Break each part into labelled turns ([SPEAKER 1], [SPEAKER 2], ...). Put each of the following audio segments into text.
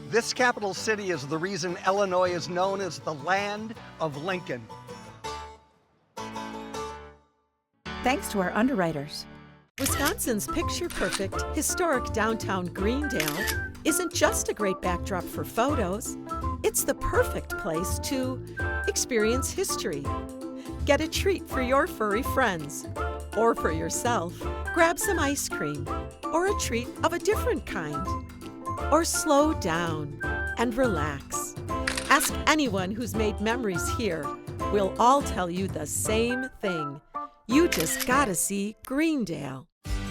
[SPEAKER 1] This capital city is the reason Illinois is known as the land of Lincoln.
[SPEAKER 2] Thanks to our underwriters.
[SPEAKER 3] Wisconsin's picture-perfect, historic downtown Greendale isn't just a great backdrop for photos. It's the perfect place to experience history. Get a treat for your furry friends, or for yourself. Grab some ice cream, or a treat of a different kind. Or slow down and relax. Ask anyone who's made memories here. We'll all tell you the same thing. You just gotta see Greendale.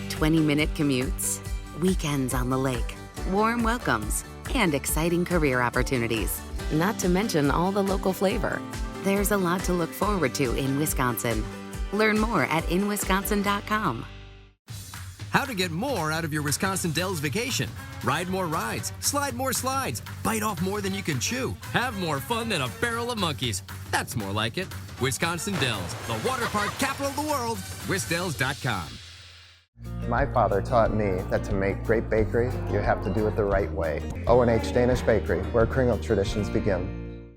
[SPEAKER 4] 20-minute commutes, weekends on the lake, warm welcomes, and exciting career opportunities. Not to mention all the local flavor. There's a lot to look forward to in Wisconsin. Learn more at inwisconsin.com.
[SPEAKER 5] How to get more out of your Wisconsin Dells vacation. Ride more rides, slide more slides, bite off more than you can chew, have more fun than a barrel of monkeys. That's more like it. Wisconsin Dells, the water park capital of the world. WisDells.com.
[SPEAKER 6] My father taught me that to make great bakery, you have to do it the right way. O&H Danish Bakery, where Kringle traditions begin.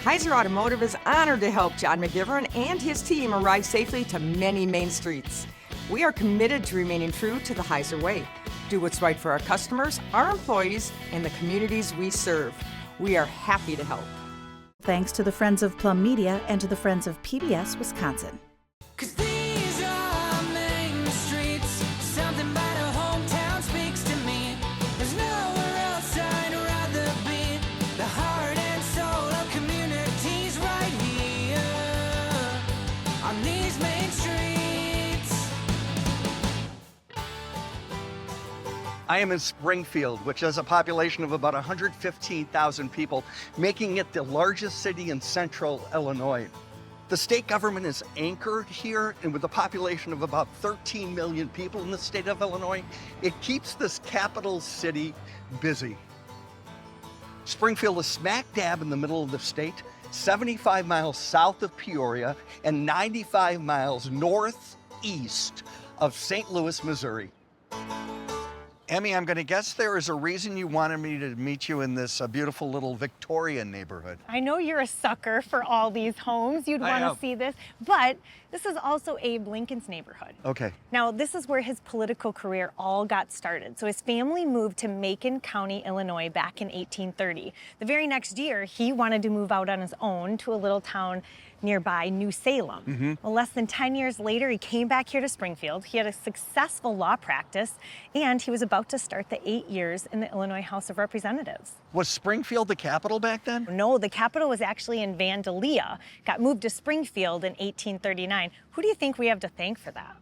[SPEAKER 7] Heiser Automotive is honored to help John McGivern and his team arrive safely to many main streets. We are committed to remaining true to the Heiser way. Do what's right for our customers, our employees, and the communities we serve. We are happy to help.
[SPEAKER 2] Thanks to the Friends of Plum Media and to the Friends of PBS Wisconsin.
[SPEAKER 8] These are main streets, something about a hometown speaks to me. There's nowhere else I'd rather be. The heart and soul of communities right here on these main streets.
[SPEAKER 1] I am in Springfield, which has a population of about 115,000 people, making it the largest city in central Illinois. The state government is anchored here, and with a population of about 13 million people in the state of Illinois, it keeps this capital city busy. Springfield is smack dab in the middle of the state, 75 miles south of Peoria and 95 miles northeast of St. Louis, Missouri. Emmy, I'm going to guess there is a reason you wanted me to meet you in this beautiful little Victorian neighborhood.
[SPEAKER 9] I know you're a sucker for all these homes. You'd want to see this, but this is also Abe Lincoln's neighborhood.
[SPEAKER 1] Okay.
[SPEAKER 9] Now, this is where his political career all got started. So his family moved to Macon County, Illinois back in 1830. The very next year, he wanted to move out on his own to a little town nearby, New Salem. Well, less than 10 years later, he came back here to Springfield. He had a successful law practice, and he was about to start the 8 years in the Illinois House of Representatives.
[SPEAKER 1] Was Springfield the capital back then?
[SPEAKER 9] No, the capital was actually in Vandalia. Got moved to Springfield in 1839. Who do you think we have to thank for that?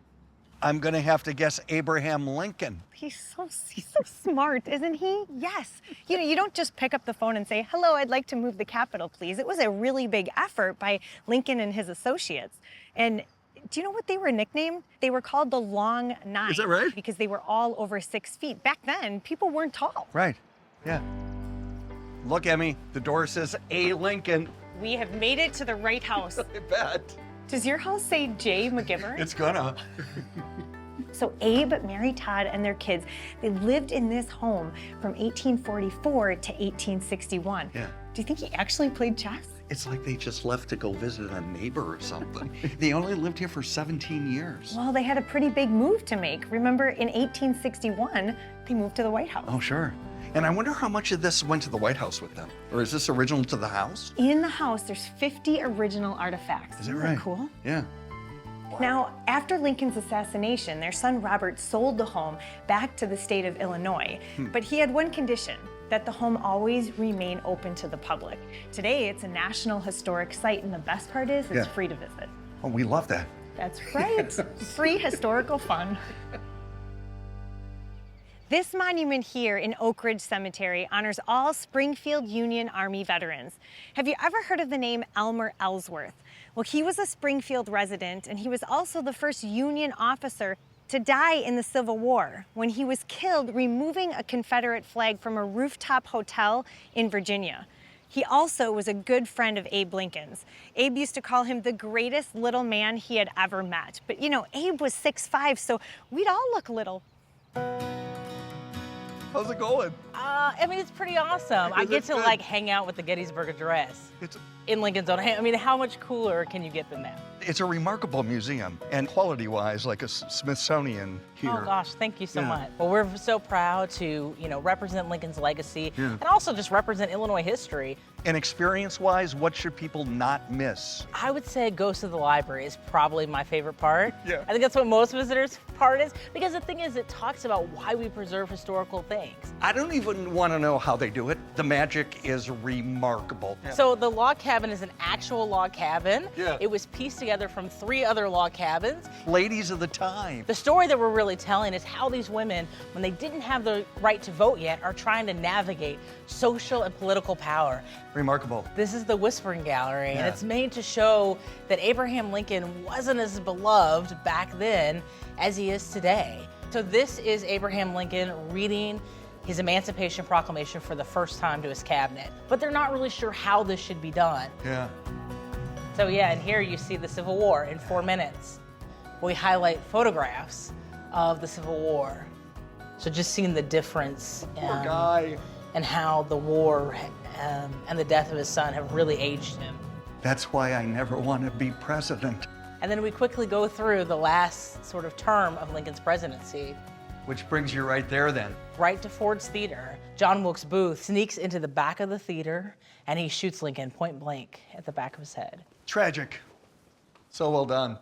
[SPEAKER 1] I'm going to have to guess Abraham Lincoln.
[SPEAKER 9] He's so smart, isn't he? Yes. You know, you don't just pick up the phone and say, hello, I'd like to move the capital, please. It was a really big effort by Lincoln and his associates. And do you know what they were nicknamed? They were called the Long Nine.
[SPEAKER 1] Is that right?
[SPEAKER 9] Because they were all over 6 feet. Back then, people weren't tall.
[SPEAKER 1] Right, yeah. Look, Emmy, the door says A. Lincoln.
[SPEAKER 9] We have made it to the right house.
[SPEAKER 1] I bet.
[SPEAKER 9] Does your house say J. McGivern?
[SPEAKER 1] It's gonna.
[SPEAKER 9] So Abe, Mary Todd, and their kids, they lived in this home from 1844 to 1861.
[SPEAKER 1] Yeah.
[SPEAKER 9] Do you think he actually played chess?
[SPEAKER 1] It's like they just left to go visit a neighbor or something. They only lived here for 17 years.
[SPEAKER 9] Well, they had a pretty big move to make. Remember, in 1861, they moved to the White House.
[SPEAKER 1] Oh, sure. And I wonder how much of this went to the White House with them? Or is this original to the house?
[SPEAKER 9] In the house, there's 50 original artifacts.
[SPEAKER 1] Is it
[SPEAKER 9] Isn't
[SPEAKER 1] right?
[SPEAKER 9] that cool?
[SPEAKER 1] Yeah.
[SPEAKER 9] Now, after Lincoln's assassination, their son Robert sold the home back to the state of Illinois. But he had one condition, that the home always remain open to the public. Today, it's a National Historic Site, and the best part is it's free to visit.
[SPEAKER 1] Oh, we love that.
[SPEAKER 9] That's right. Free historical fun. This monument here in Oak Ridge Cemetery honors all Springfield Union Army veterans. Have you ever heard of the name Elmer Ellsworth? Well, he was a Springfield resident, and he was also the first Union officer to die in the Civil War when he was killed removing a Confederate flag from a rooftop hotel in Virginia. He also was a good friend of Abe Lincoln's. Abe used to call him the greatest little man he had ever met. But you know, Abe was 6'5", so we'd all look little.
[SPEAKER 1] How's it going?
[SPEAKER 10] I mean, it's pretty awesome. I get to like hang out with the Gettysburg Address in Lincoln's own. I mean, how much cooler can you get than that?
[SPEAKER 1] It's a remarkable museum, and quality-wise, like a Smithsonian here.
[SPEAKER 10] Oh gosh, thank you so much. Well, we're so proud to, represent Lincoln's legacy and also just represent Illinois history.
[SPEAKER 1] And experience-wise, what should people not miss?
[SPEAKER 10] I would say Ghost of the Library is probably my favorite part.
[SPEAKER 1] Yeah.
[SPEAKER 10] I think that's what most visitors' part is, because the thing is, it talks about why we preserve historical things.
[SPEAKER 1] I don't even want to know how they do it. The magic is remarkable.
[SPEAKER 10] So the log cabin is an actual log cabin.
[SPEAKER 1] Yeah.
[SPEAKER 10] It was pieced together from 3 other log cabins.
[SPEAKER 1] Ladies of the time.
[SPEAKER 10] The story that we're really telling is how these women, when they didn't have the right to vote yet, are trying to navigate social and political power.
[SPEAKER 1] Remarkable.
[SPEAKER 10] This is the Whispering Gallery, and it's made to show that Abraham Lincoln wasn't as beloved back then as he is today. So this is Abraham Lincoln reading his Emancipation Proclamation for the first time to his cabinet. But they're not really sure how this should be done.
[SPEAKER 1] Yeah.
[SPEAKER 10] So yeah, and here you see the Civil War in 4 minutes. We highlight photographs of the Civil War. So just seeing the difference
[SPEAKER 1] Poor guy.
[SPEAKER 10] and how the war and the death of his son have really aged him.
[SPEAKER 1] That's why I never want to be president.
[SPEAKER 10] And then we quickly go through the last sort of term of Lincoln's presidency.
[SPEAKER 1] Which brings you right there then.
[SPEAKER 10] Right to Ford's Theater. John Wilkes Booth sneaks into the back of the theater and he shoots Lincoln point blank at the back of his head.
[SPEAKER 1] Tragic. So well done.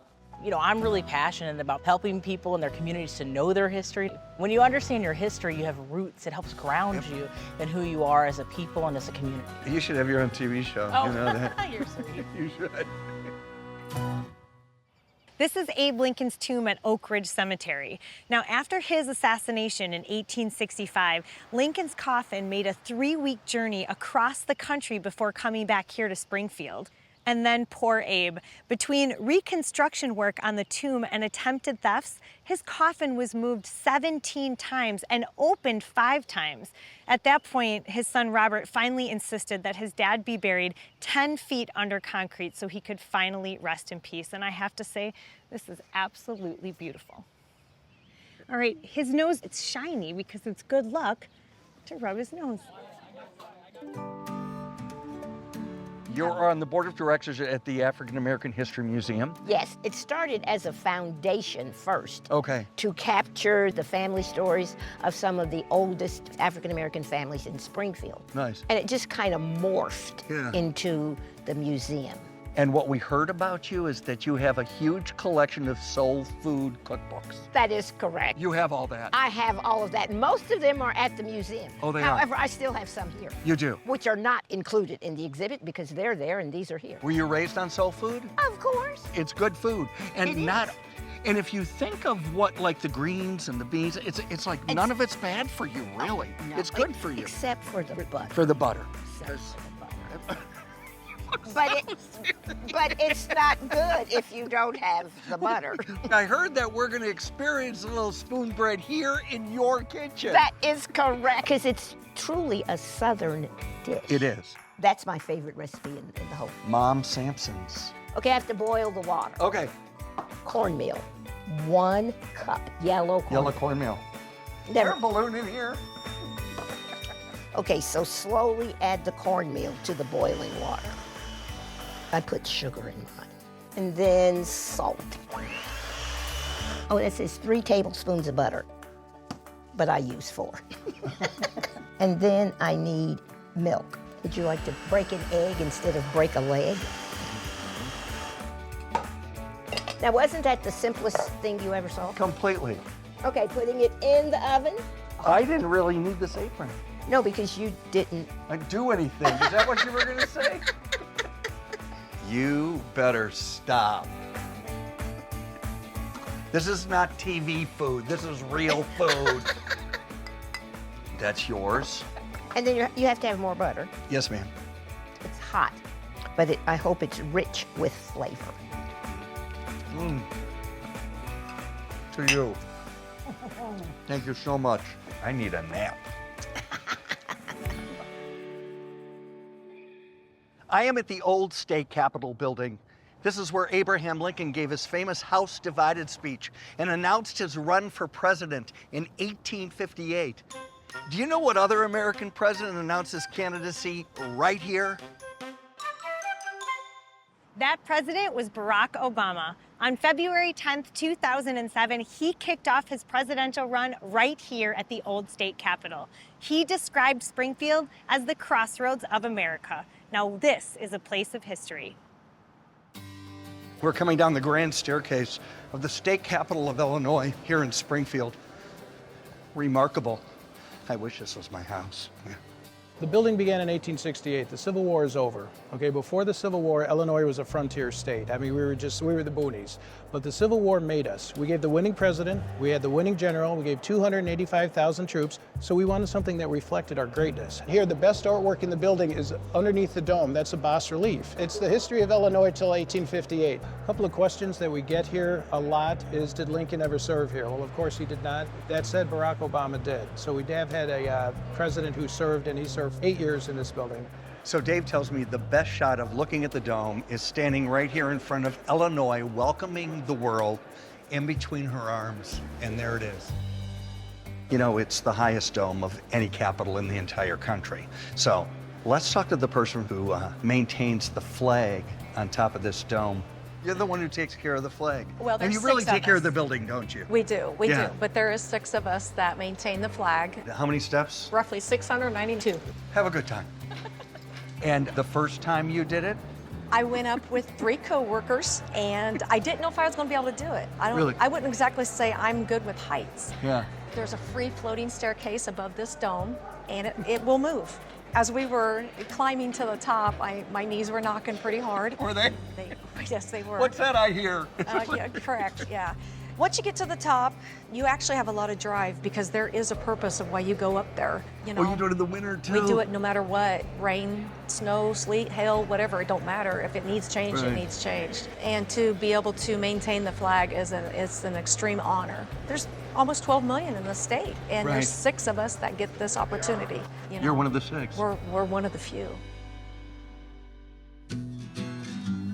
[SPEAKER 10] I'm really passionate about helping people in their communities to know their history. When you understand your history, you have roots. It helps ground you in who you are as a people and as a community.
[SPEAKER 1] You should have your own TV show.
[SPEAKER 10] Oh,
[SPEAKER 1] You know that.
[SPEAKER 10] you're sweet.
[SPEAKER 1] You should.
[SPEAKER 9] This is Abe Lincoln's tomb at Oak Ridge Cemetery. Now, after his assassination in 1865, Lincoln's coffin made a 3-week journey across the country before coming back here to Springfield. And then poor Abe. Between reconstruction work on the tomb and attempted thefts, his coffin was moved 17 times and opened 5 times. At that point, his son Robert finally insisted that his dad be buried 10 feet under concrete so he could finally rest in peace. And I have to say, this is absolutely beautiful. All right, his nose, it's shiny because it's good luck to rub his nose.
[SPEAKER 1] You're on the board of directors at the African American History Museum.
[SPEAKER 11] Yes, it started as a foundation first.
[SPEAKER 1] Okay.
[SPEAKER 11] To capture the family stories of some of the oldest African American families in Springfield.
[SPEAKER 1] Nice.
[SPEAKER 11] And it just kind of morphed into the museum.
[SPEAKER 1] And what we heard about you is that you have a huge collection of soul food cookbooks.
[SPEAKER 11] That is correct.
[SPEAKER 1] You have all that.
[SPEAKER 11] I have all of that. Most of them are at the museum.
[SPEAKER 1] Oh, they are?
[SPEAKER 11] However, I still have some here.
[SPEAKER 1] You do?
[SPEAKER 11] Which are not included in the exhibit because they're there and these are here.
[SPEAKER 1] Were you raised on soul food?
[SPEAKER 11] Of course.
[SPEAKER 1] It's good food. And
[SPEAKER 11] It
[SPEAKER 1] not
[SPEAKER 11] is.
[SPEAKER 1] and if you think of what like the greens and the beans, it's like none of it's bad for you, really.
[SPEAKER 11] No,
[SPEAKER 1] it's good for you.
[SPEAKER 11] Except for the butter.
[SPEAKER 1] For the butter.
[SPEAKER 11] Except for the butter. But it's not good if you don't have the butter.
[SPEAKER 1] I heard that we're going to experience a little spoon bread here in your kitchen.
[SPEAKER 11] That is correct. Because it's truly a Southern dish.
[SPEAKER 1] It is.
[SPEAKER 11] That's my favorite recipe in the whole.
[SPEAKER 1] Mom Sampson's.
[SPEAKER 11] Okay, I have to boil the water.
[SPEAKER 1] Okay.
[SPEAKER 11] Cornmeal. 1 cup yellow cornmeal.
[SPEAKER 1] Yellow cornmeal.
[SPEAKER 11] Never.
[SPEAKER 1] Is there a balloon in here?
[SPEAKER 11] Okay, so slowly add the cornmeal to the boiling water. I put sugar in mine. And then salt. Oh, that says 3 tablespoons of butter, but I use 4. And then I need milk. Would you like to break an egg instead of break a leg? Now, wasn't that the simplest thing you ever saw?
[SPEAKER 1] Completely.
[SPEAKER 11] Okay, putting it in the oven.
[SPEAKER 1] I didn't really need this apron.
[SPEAKER 11] No, because you didn't.
[SPEAKER 1] Do anything. Is that what you were going to say? You better stop. This is not TV food. This is real food. That's yours.
[SPEAKER 11] And then you have to have more butter.
[SPEAKER 1] Yes, ma'am.
[SPEAKER 11] It's hot, but I hope it's rich with flavor.
[SPEAKER 1] To you. Thank you so much. I need a nap. I am at the old state capitol building. This is where Abraham Lincoln gave his famous House Divided speech and announced his run for president in 1858. Do you know what other American president announced his candidacy right here?
[SPEAKER 9] That president was Barack Obama. On February 10th, 2007, he kicked off his presidential run right here at the old state capitol. He described Springfield as the crossroads of America. Now, this is a place of history.
[SPEAKER 1] We're coming down the grand staircase of the state capitol of Illinois here in Springfield. Remarkable. I wish this was my house. Yeah.
[SPEAKER 12] The building began in 1868. The Civil War is over. Okay, before the Civil War, Illinois was a frontier state. I mean, we were the boonies. But the Civil War made us. We gave the winning president, we had the winning general, we gave 285,000 troops, so we wanted something that reflected our greatness. Here, the best artwork in the building is underneath the dome. That's a bas relief. It's the history of Illinois till 1858. A couple of questions that we get here a lot is, did Lincoln ever serve here? Well, of course he did not. That said, Barack Obama did. So we have had a president who served, and he served 8 years in this building.
[SPEAKER 1] So Dave tells me the best shot of looking at the dome is standing right here in front of Illinois, welcoming the world in between her arms. And there it is. You know, it's the highest dome of any capital in the entire country. So let's talk to the person who maintains the flag on top of this dome. You're the one who takes care of the flag.
[SPEAKER 13] Well,
[SPEAKER 1] and
[SPEAKER 13] there's
[SPEAKER 1] you really
[SPEAKER 13] 6 of
[SPEAKER 1] take care
[SPEAKER 13] us.
[SPEAKER 1] of the building, don't you?
[SPEAKER 13] We do, we
[SPEAKER 1] Yeah.
[SPEAKER 13] do. But there is 6 of us that maintain the flag.
[SPEAKER 1] How many steps?
[SPEAKER 13] Roughly 692.
[SPEAKER 1] Have a good time. And the first time you did it?
[SPEAKER 13] I went up with 3 coworkers, and I didn't know if I was going to be able to do it.
[SPEAKER 1] Really?
[SPEAKER 13] I wouldn't exactly say I'm good with heights.
[SPEAKER 1] Yeah.
[SPEAKER 13] There's a free floating staircase above this dome, and it will move. As we were climbing to the top, my knees were knocking pretty hard.
[SPEAKER 1] Were they?
[SPEAKER 13] Yes, they were.
[SPEAKER 1] What's that I hear?
[SPEAKER 13] Yeah, correct, yeah. Once you get to the top, you actually have a lot of drive because there is a purpose of why you go up there. You know,
[SPEAKER 1] Oh, you do it in the winter too?
[SPEAKER 13] we do it no matter what, rain, snow, sleet, hail, whatever, it don't matter. If it needs changed,
[SPEAKER 1] Right.
[SPEAKER 13] it needs changed. And to be able to maintain the flag is an extreme honor. There's almost 12 million in the state, and
[SPEAKER 1] Right.
[SPEAKER 13] there's 6 of us that get this opportunity. You know?
[SPEAKER 1] You're one of the 6.
[SPEAKER 13] We're one of the few.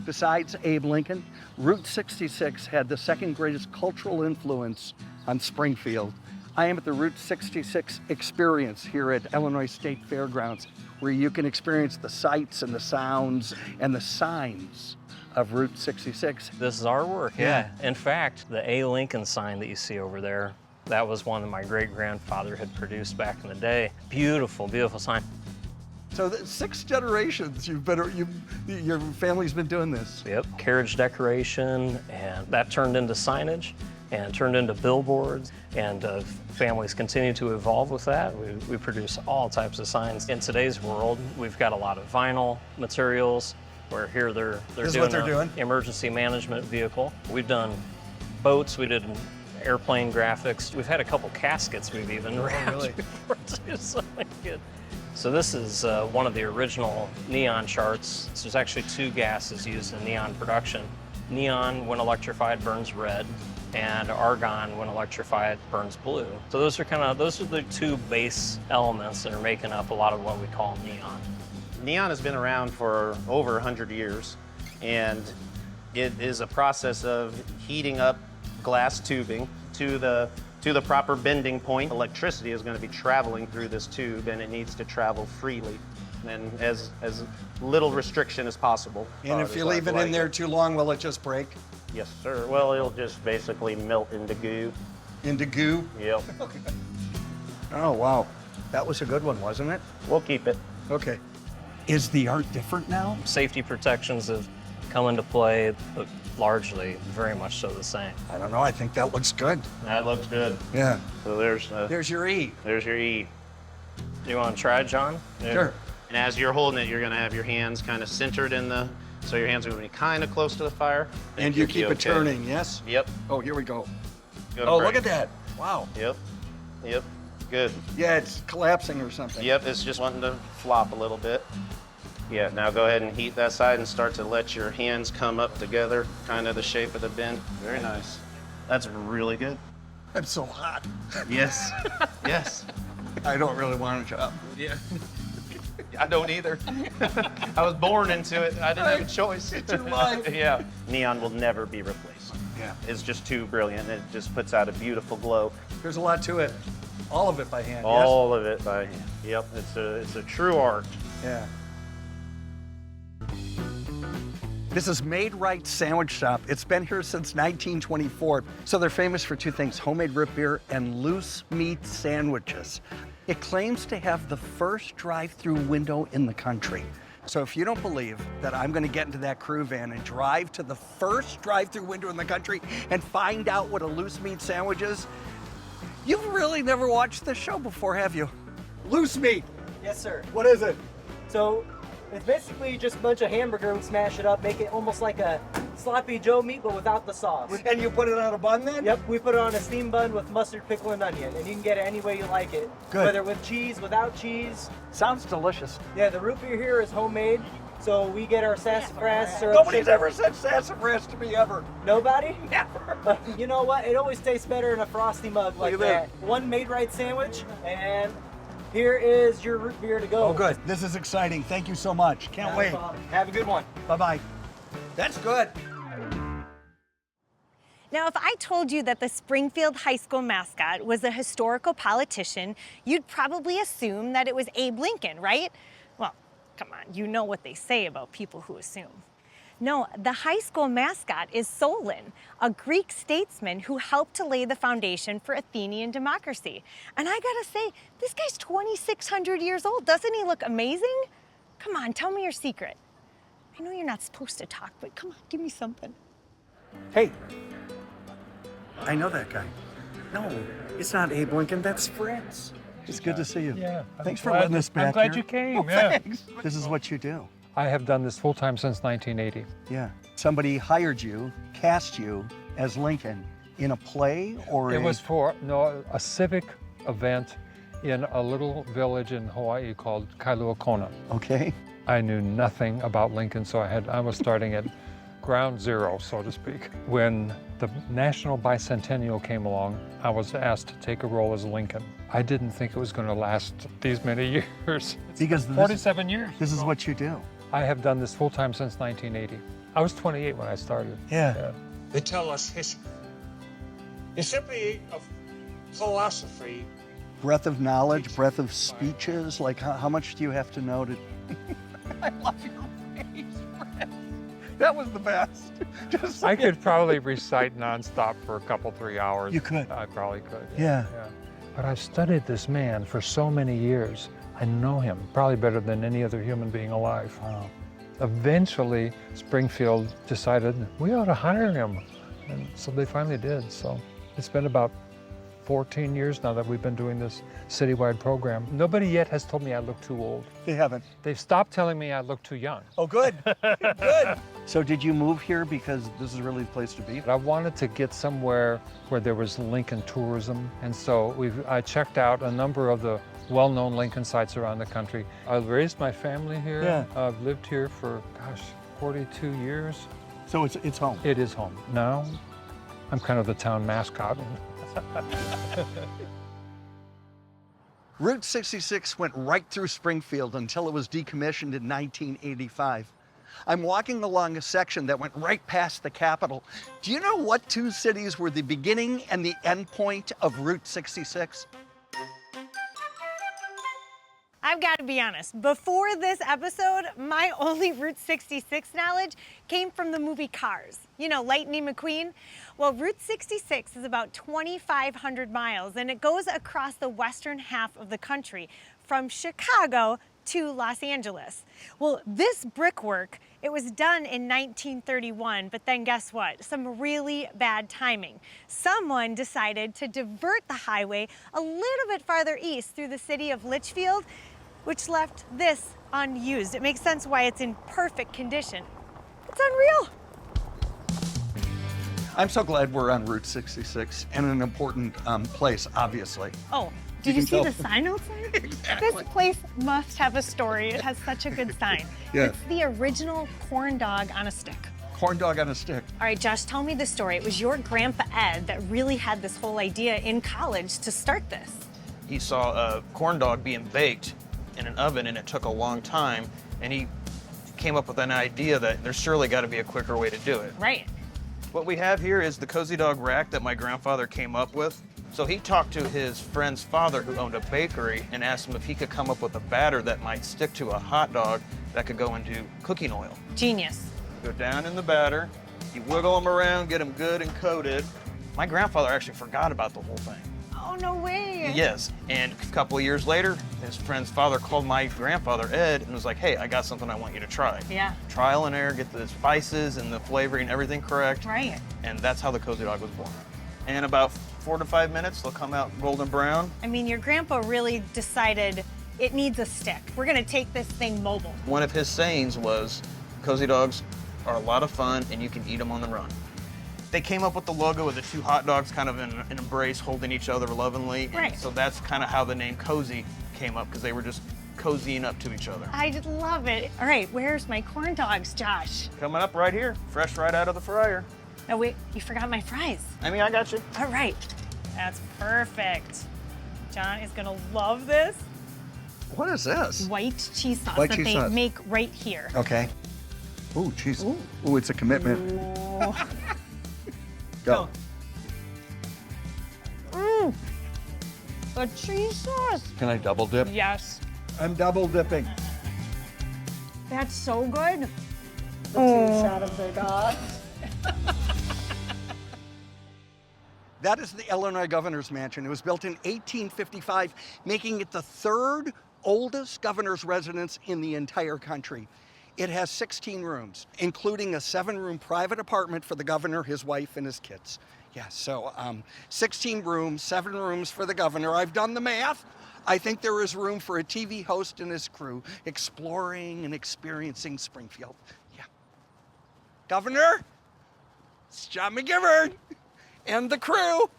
[SPEAKER 1] Besides Abe Lincoln, Route 66 had the second greatest cultural influence on Springfield. I am at the Route 66 experience here at Illinois State Fairgrounds, where you can experience the sights and the sounds and the signs of Route 66.
[SPEAKER 14] This is our work, yeah. In fact, the A. Lincoln sign that you see over there, that was one that my great-grandfather had produced back in the day. Beautiful, beautiful sign.
[SPEAKER 1] So 6 generations your family's been doing this.
[SPEAKER 14] Yep, carriage decoration, and that turned into signage and turned into billboards, and families continue to evolve with that. We produce all types of signs. In today's world, we've got a lot of vinyl materials, where here they're
[SPEAKER 1] This is
[SPEAKER 14] doing
[SPEAKER 1] what they're doing?
[SPEAKER 14] emergency management vehicle. We've done boats, we did airplane graphics. We've had a couple caskets we've even wrapped
[SPEAKER 1] really?
[SPEAKER 14] before too, so good. So this is one of the original neon charts. So there's actually 2 gases used in neon production. Neon, when electrified, burns red, and argon, when electrified, burns blue. So those are the 2 base elements that are making up a lot of what we call neon.
[SPEAKER 15] Neon has been around for over 100 years, and it is a process of heating up glass tubing to the proper bending point. Electricity is going to be traveling through this tube, and it needs to travel freely and as little restriction as possible.
[SPEAKER 1] And if you leave it in there too long, will it just break?
[SPEAKER 15] Yes, sir. Well, it'll just basically melt into goo.
[SPEAKER 1] Into goo?
[SPEAKER 15] Yep.
[SPEAKER 1] Okay. Oh, wow. That was a good one, wasn't it?
[SPEAKER 15] We'll keep it.
[SPEAKER 1] Okay. Is the art different now?
[SPEAKER 14] Safety protections have come into play, but largely very much so the same.
[SPEAKER 1] I don't know. I think that looks good.
[SPEAKER 15] That looks good.
[SPEAKER 1] Yeah.
[SPEAKER 15] So there's
[SPEAKER 1] your E.
[SPEAKER 15] There's your E.
[SPEAKER 14] Do you want to try, John?
[SPEAKER 1] Sure.
[SPEAKER 15] And as you're holding it, you're going to have your hands kind of centered so your hands are going to be kind of close to the fire.
[SPEAKER 1] And you keep it turning, yes?
[SPEAKER 15] Yep.
[SPEAKER 1] Oh, here we go.
[SPEAKER 15] Good
[SPEAKER 1] Oh,
[SPEAKER 15] break.
[SPEAKER 1] look at that. Wow.
[SPEAKER 15] Yep. Yep. Good.
[SPEAKER 1] Yeah, it's collapsing or something.
[SPEAKER 15] Yep, it's just wanting to flop a little bit. Yeah, now go ahead and heat that side and start to let your hands come up together, kind of the shape of the bend. Very nice. That's really good.
[SPEAKER 1] I'm so hot.
[SPEAKER 15] Yes. Yes.
[SPEAKER 1] I don't really want a job.
[SPEAKER 15] Yeah. I don't either. I was born into it. I didn't have a choice.
[SPEAKER 1] It's your life.
[SPEAKER 15] Yeah. Neon will never be replaced.
[SPEAKER 1] Yeah.
[SPEAKER 15] It's just too brilliant. It just puts out a beautiful glow.
[SPEAKER 1] There's a lot to it. All of it by hand,
[SPEAKER 15] All of it by hand. Yep, it's a true art.
[SPEAKER 1] yes? Yeah. This is Maid-Rite Sandwich Shop. It's been here since 1924. So they're famous for two things, homemade root beer and loose meat sandwiches. It claims to have the first drive-through window in the country. So if you don't believe that I'm gonna get into that crew van and drive to the first drive-through window in the country and find out what a loose meat sandwich is, you've really never watched this show before, have you? Loose meat.
[SPEAKER 16] Yes, sir.
[SPEAKER 1] What is it?
[SPEAKER 16] So it's basically just a bunch of hamburger. We smash it up, make it almost like a sloppy Joe meat, but without the sauce.
[SPEAKER 1] And you put it on a bun then?
[SPEAKER 16] Yep, we put it on a steam bun with mustard, pickle, and onion, and you can get it any way you like it.
[SPEAKER 1] Good.
[SPEAKER 16] Whether with cheese, without cheese.
[SPEAKER 1] Sounds delicious.
[SPEAKER 16] Yeah, the root beer here is homemade, so we get our sassafras syrup.
[SPEAKER 1] Nobody's ever said sassafras to me ever.
[SPEAKER 16] Nobody?
[SPEAKER 1] Never.
[SPEAKER 16] You know what? It always tastes better in a frosty mug like
[SPEAKER 1] Look at
[SPEAKER 16] that. One Maid-Rite sandwich, and here is your root beer to go.
[SPEAKER 1] Oh, good. This is exciting. Thank you so much. Can't wait.
[SPEAKER 16] Have a good one.
[SPEAKER 1] Bye-bye. That's good.
[SPEAKER 9] Now, if I told you that the Springfield High School mascot was a historical politician, you'd probably assume that it was Abe Lincoln, right? Well, come on, you know what they say about people who assume. No, the high school mascot is Solon, a Greek statesman who helped to lay the foundation for Athenian democracy. And I gotta say, this guy's 2,600 years old. Doesn't he look amazing? Come on, tell me your secret. I know you're not supposed to talk, but come on, give me something.
[SPEAKER 1] Hey, I know that guy. No, it's not Abe Lincoln, that's Fritz. It's good to see you.
[SPEAKER 17] Yeah.
[SPEAKER 1] Thanks for letting us back
[SPEAKER 17] I'm glad
[SPEAKER 1] here.
[SPEAKER 17] you came.
[SPEAKER 1] Oh,
[SPEAKER 17] yeah.
[SPEAKER 1] thanks. This is what you do.
[SPEAKER 17] I have done this full time since 1980.
[SPEAKER 1] Yeah. Somebody hired you, cast you as Lincoln in a play or
[SPEAKER 17] It was for a civic event in a little village in Hawaii called Kailua Kona.
[SPEAKER 1] Okay.
[SPEAKER 17] I knew nothing about Lincoln, so I was starting at ground zero, so to speak. When the National Bicentennial came along, I was asked to take a role as Lincoln. I didn't think it was going to last these many years.
[SPEAKER 1] Because
[SPEAKER 17] 47 years.
[SPEAKER 1] This is what you do.
[SPEAKER 17] I have done this full time since 1980. I was 28 when I started.
[SPEAKER 1] Yeah.
[SPEAKER 18] They tell us history. It's simply a philosophy.
[SPEAKER 1] Breadth of knowledge, breadth of speeches, like how much do you have to know to... I love your face, Fred. That was the best. Just
[SPEAKER 17] I could probably recite nonstop for a couple, 3 hours.
[SPEAKER 1] You could.
[SPEAKER 17] I probably could.
[SPEAKER 1] Yeah.
[SPEAKER 17] But I've studied this man for so many years. I know him probably better than any other human being alive.
[SPEAKER 1] Wow.
[SPEAKER 17] Eventually, Springfield decided we ought to hire him. And so they finally did. So it's been about 14 years now that we've been doing this citywide program. Nobody yet has told me I look too old.
[SPEAKER 1] They haven't.
[SPEAKER 17] They've stopped telling me I look too young.
[SPEAKER 1] Oh, good. Good. So did you move here because this is really the place to be?
[SPEAKER 17] I wanted to get somewhere where there was Lincoln tourism. And so I checked out a number of the well-known Lincoln sites around the country. I've raised my family here.
[SPEAKER 1] Yeah.
[SPEAKER 17] I've lived here for, 42 years.
[SPEAKER 1] So it's home.
[SPEAKER 17] It is home. Now, I'm kind of the town mascot.
[SPEAKER 1] Route 66 went right through Springfield until it was decommissioned in 1985. I'm walking along a section that went right past the Capitol. Do you know what two cities were the beginning and the end point of Route 66?
[SPEAKER 9] I've got to be honest, before this episode, my only Route 66 knowledge came from the movie Cars. You know, Lightning McQueen? Well, Route 66 is about 2,500 miles, and it goes across the western half of the country, from Chicago to Los Angeles. Well, this brickwork, it was done in 1931, but then guess what? Some really bad timing. Someone decided to divert the highway a little bit farther east through the city of Litchfield, which left this unused. It makes sense why it's in perfect condition. It's unreal.
[SPEAKER 1] I'm so glad we're on Route 66 and an important place, obviously.
[SPEAKER 9] Oh, did you see the sign outside?
[SPEAKER 1] Exactly.
[SPEAKER 9] This place must have a story. It has such a good sign.
[SPEAKER 1] Yeah.
[SPEAKER 9] It's the original corn dog on a stick.
[SPEAKER 1] Corn dog on a stick.
[SPEAKER 9] All right, Josh, tell me the story. It was your grandpa Ed that really had this whole idea in college to start this.
[SPEAKER 19] He saw a corn dog being baked in an oven, and it took a long time, and he came up with an idea that there's surely got to be a quicker way to do it.
[SPEAKER 9] Right.
[SPEAKER 19] What we have here is the Cozy Dog rack that my grandfather came up with. So he talked to his friend's father who owned a bakery and asked him if he could come up with a batter that might stick to a hot dog that could go into cooking oil.
[SPEAKER 9] Genius.
[SPEAKER 19] Go down in the batter, you wiggle them around, get them good and coated. My grandfather actually forgot about the whole thing.
[SPEAKER 9] Oh, no way.
[SPEAKER 19] Yes, and a couple of years later, his friend's father called my grandfather, Ed, and was like, hey, I got something I want you to try.
[SPEAKER 9] Yeah.
[SPEAKER 19] Trial and error, get the spices and the flavoring, everything correct.
[SPEAKER 9] Right.
[SPEAKER 19] And that's how the Cozy Dog was born. And about 4 to 5 minutes, they'll come out golden brown.
[SPEAKER 9] I mean, your grandpa really decided it needs a stick. We're gonna take this thing mobile.
[SPEAKER 19] One of his sayings was, Cozy Dogs are a lot of fun and you can eat them on the run. They came up with the logo of the two hot dogs kind of in an embrace, holding each other lovingly.
[SPEAKER 9] Right.
[SPEAKER 19] And so that's kind of how the name Cozy came up, because they were just cozying up to each other.
[SPEAKER 9] I just love it. All right, where's my corn dogs, Josh?
[SPEAKER 19] Coming up right here, fresh right out of the fryer.
[SPEAKER 9] Oh, wait, you forgot my fries.
[SPEAKER 19] I mean, I got you.
[SPEAKER 9] All right, that's perfect. John is gonna love this.
[SPEAKER 1] What is this?
[SPEAKER 9] White cheese sauce
[SPEAKER 1] White
[SPEAKER 9] that
[SPEAKER 1] cheese
[SPEAKER 9] they
[SPEAKER 1] sauce.
[SPEAKER 9] make right here.
[SPEAKER 1] Okay. Ooh, cheese. Ooh, it's a commitment.
[SPEAKER 9] Ooh.
[SPEAKER 1] Go.
[SPEAKER 9] Mmm. The cheese sauce.
[SPEAKER 1] Can I double dip?
[SPEAKER 9] Yes.
[SPEAKER 1] I'm double dipping.
[SPEAKER 9] That's so good.
[SPEAKER 11] The two shot of their dogs.
[SPEAKER 1] That is the Illinois Governor's Mansion. It was built in 1855, making it the third oldest governor's residence in the entire country. It has 16 rooms, including a 7-room private apartment for the governor, his wife, and his kids. Yeah, so 16 rooms, 7 rooms for the governor. I've done the math. I think there is room for a TV host and his crew exploring and experiencing Springfield. Yeah. Governor, it's John McGivern and the crew.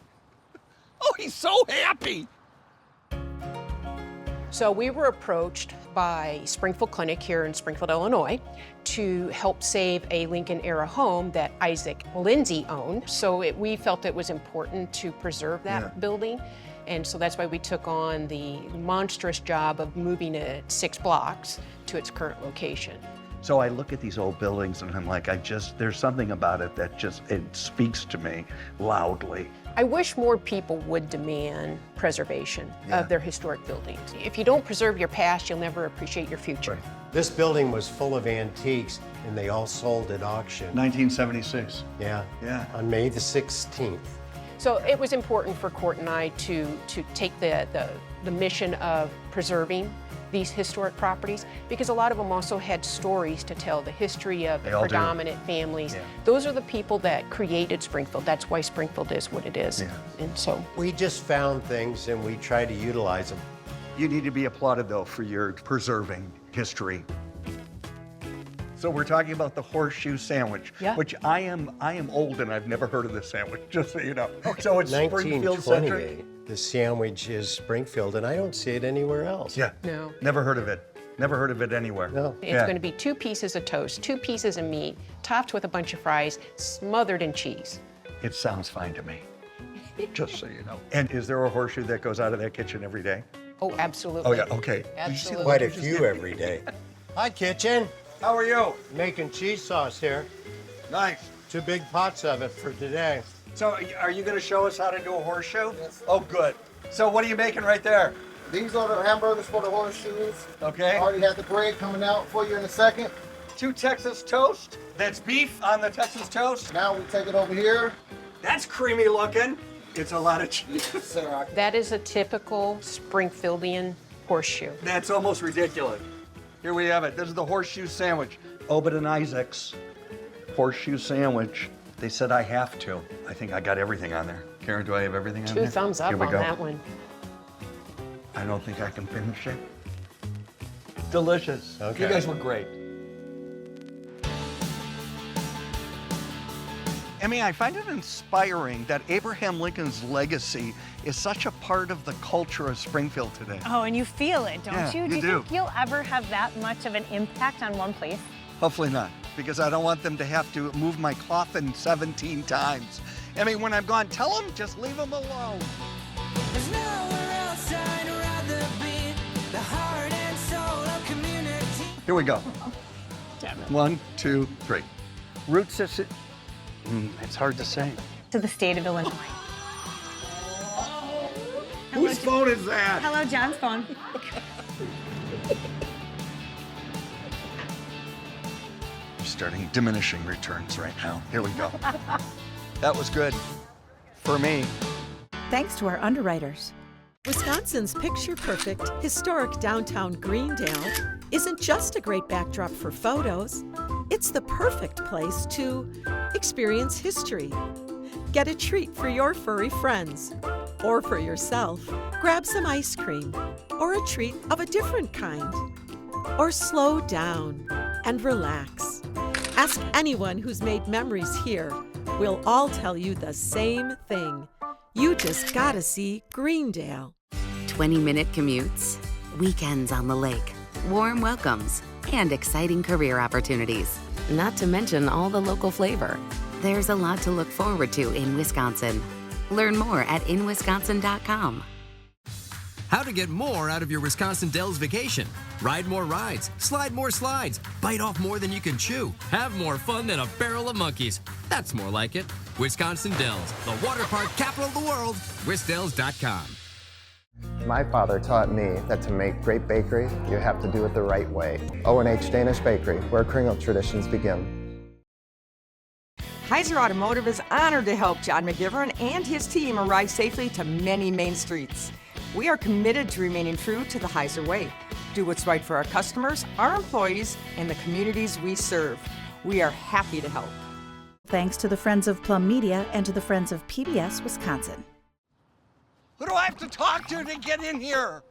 [SPEAKER 1] Oh, he's so happy.
[SPEAKER 20] So we were approached by Springfield Clinic here in Springfield, Illinois, to help save a Lincoln-era home that Isaac Lindsay owned. So we felt it was important to preserve that building. And so that's why we took on the monstrous job of moving it 6 blocks to its current location.
[SPEAKER 1] So I look at these old buildings and I'm like, there's something about it that it speaks to me loudly.
[SPEAKER 20] I wish more people would demand preservation of their historic buildings. If you don't preserve your past, you'll never appreciate your future.
[SPEAKER 21] This building was full of antiques, and they all sold at auction.
[SPEAKER 1] 1976.
[SPEAKER 21] Yeah.
[SPEAKER 1] Yeah.
[SPEAKER 21] On May the 16th.
[SPEAKER 20] So it was important for Court and I to take the mission of preserving these historic properties, because a lot of them also had stories to tell, the history of the predominant families. Those are the people that created Springfield. That's why Springfield is what it is. And so
[SPEAKER 21] we just found things and we try to utilize them.
[SPEAKER 1] You need to be applauded though for your preserving history. So we're talking about the horseshoe sandwich, which I am old and I've never heard of this sandwich, just so you know. So it's Springfield centric.
[SPEAKER 21] The sandwich is Springfield, and I don't see it anywhere else.
[SPEAKER 1] Yeah.
[SPEAKER 20] No.
[SPEAKER 1] Never heard of it. Never heard of it anywhere.
[SPEAKER 21] No.
[SPEAKER 20] It's going to be 2 pieces of toast, 2 pieces of meat, topped with a bunch of fries, smothered in cheese.
[SPEAKER 1] It sounds fine to me, just so you know. And is there a horseshoe that goes out of that kitchen every day?
[SPEAKER 20] Oh, absolutely.
[SPEAKER 1] Oh, yeah, okay.
[SPEAKER 20] Absolutely.
[SPEAKER 21] Quite a few every day. Hi, kitchen.
[SPEAKER 1] How are you?
[SPEAKER 21] Making cheese sauce here.
[SPEAKER 1] Nice.
[SPEAKER 21] 2 big pots of it for today.
[SPEAKER 1] So are you going to show us how to do a horseshoe? Yes. Oh, good. So what are you making right there?
[SPEAKER 6] These are the hamburgers for the horseshoes.
[SPEAKER 1] Okay.
[SPEAKER 6] I already have the bread coming out for you in a second.
[SPEAKER 1] 2 Texas toast. That's beef on the Texas toast.
[SPEAKER 6] Now we take it over here.
[SPEAKER 1] That's creamy looking. It's a lot of cheese.
[SPEAKER 20] That is a typical Springfieldian horseshoe.
[SPEAKER 1] That's almost ridiculous. Here we have it. This is the horseshoe sandwich. Obed and Isaac's horseshoe sandwich. They said I have to. I think I got everything on there. Karen, do I have everything on there?
[SPEAKER 20] 2 thumbs up
[SPEAKER 1] Here we
[SPEAKER 20] on
[SPEAKER 1] go.
[SPEAKER 20] that one.
[SPEAKER 1] I don't think I can finish it. Delicious.
[SPEAKER 21] Okay.
[SPEAKER 1] You guys were great. Emmy, I find it inspiring that Abraham Lincoln's legacy is such a part of the culture of Springfield today.
[SPEAKER 9] Oh, and you feel it, don't you?
[SPEAKER 1] you
[SPEAKER 9] Do you think you'll ever have that much of an impact on one place?
[SPEAKER 1] Hopefully not, because I don't want them to have to move my coffin 17 times. Emmy, when I'm gone, tell them, just leave them alone.
[SPEAKER 8] There's nowhere else I'd rather be. The heart and soul of community.
[SPEAKER 1] Here we go.
[SPEAKER 9] Damn it.
[SPEAKER 1] 1, 2, 3. Route 6. It's hard to say.
[SPEAKER 9] To the state of Illinois.
[SPEAKER 1] Whose phone is that?
[SPEAKER 9] Hello, John's phone.
[SPEAKER 1] We're starting diminishing returns right now. Here we go. That was good. For me.
[SPEAKER 2] Thanks to our underwriters.
[SPEAKER 3] Wisconsin's picture-perfect, historic downtown Greendale isn't just a great backdrop for photos. It's the perfect place to experience history. Get a treat for your furry friends. Or for yourself, grab some ice cream or a treat of a different kind. Or slow down and relax. Ask anyone who's made memories here. We'll all tell you the same thing. You just gotta see Greendale.
[SPEAKER 4] 20-minute commutes, weekends on the lake, warm welcomes, and exciting career opportunities. Not to mention all the local flavor. There's a lot to look forward to in Wisconsin. Learn more at inwisconsin.com.
[SPEAKER 5] How to get more out of your Wisconsin Dells vacation. Ride more rides, slide more slides, bite off more than you can chew, have more fun than a barrel of monkeys. That's more like it. Wisconsin Dells, the water park capital of the world. Wisdells.com.
[SPEAKER 6] My father taught me that to make great bakery, you have to do it the right way. O&H Danish Bakery, where Kringle traditions begin.
[SPEAKER 7] Heiser Automotive is honored to help John McGivern and his team arrive safely to many main streets. We are committed to remaining true to the Heiser way. Do what's right for our customers, our employees, and the communities we serve. We are happy to help.
[SPEAKER 2] Thanks to the Friends of Plum Media and to the Friends of PBS Wisconsin.
[SPEAKER 1] Who do I have to talk to get in here?